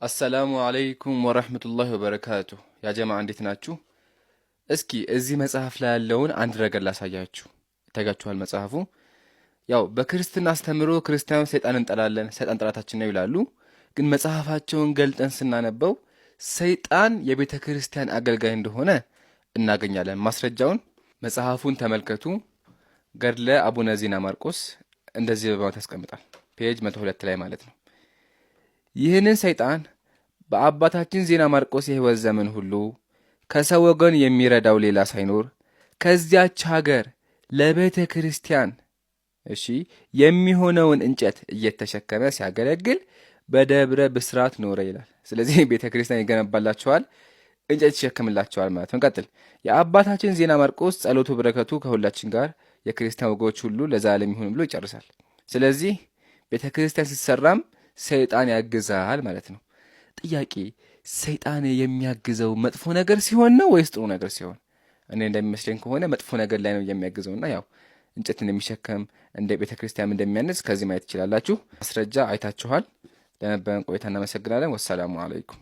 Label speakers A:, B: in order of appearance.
A: አሰላሙ አለይኩም ወራህመቱላሂ ወበረካቱ። ያ ጀማዓ እንዴት ናችሁ? እስኪ እዚህ መጽሐፍ ላይ ያለውን አንድ ነገር ላሳያችሁ። ይታያችኋል መጽሐፉ። ያው በክርስትና አስተምሮ ክርስቲያኖች ሰይጣንን እንጠላለን፣ ሰይጣን ጠላታችን ነው ይላሉ። ግን መጽሐፋቸውን ገልጠን ስናነበው ሰይጣን የቤተ ክርስቲያን አገልጋይ እንደሆነ እናገኛለን። ማስረጃውን መጽሐፉን ተመልከቱ። ገድለ አቡነ ዜና ማርቆስ እንደዚህ በማለት ያስቀምጣል። ፔጅ 102 ላይ ማለት ነው። ይህንን ሰይጣን በአባታችን ዜና ማርቆስ የሕይወት ዘመን ሁሉ ከሰው ወገን የሚረዳው ሌላ ሳይኖር ከዚያች ሀገር ለቤተ ክርስቲያን የሚሆነውን እንጨት እየተሸከመ ሲያገለግል በደብረ ብስራት ኖረ ይላል። ስለዚህ ቤተ ክርስቲያን ይገነባላቸዋል፣ እንጨት ይሸከምላቸዋል ማለት ነው። ቀጥል። የአባታችን ዜና ማርቆስ ጸሎቱ በረከቱ ከሁላችን ጋር የክርስቲያን ወገኖች ሁሉ ለዘላለም ይሁን ብሎ ይጨርሳል። ስለዚህ ቤተ ክርስቲያን ሲሰራም ሰይጣን ያግዛል ማለት ነው። ጥያቄ፣ ሰይጣን የሚያግዘው መጥፎ ነገር ሲሆን ነው ወይስ ጥሩ ነገር ሲሆን? እኔ እንደሚመስለኝ ከሆነ መጥፎ ነገር ላይ ነው የሚያግዘውና ያው እንጨትን የሚሸከም እንደ ቤተ ክርስቲያን እንደሚያንጽ ከዚህ ማየት ትችላላችሁ። ማስረጃ አይታችኋል። ለነበረን ቆይታ እናመሰግናለን። ወሰላሙ አለይኩም።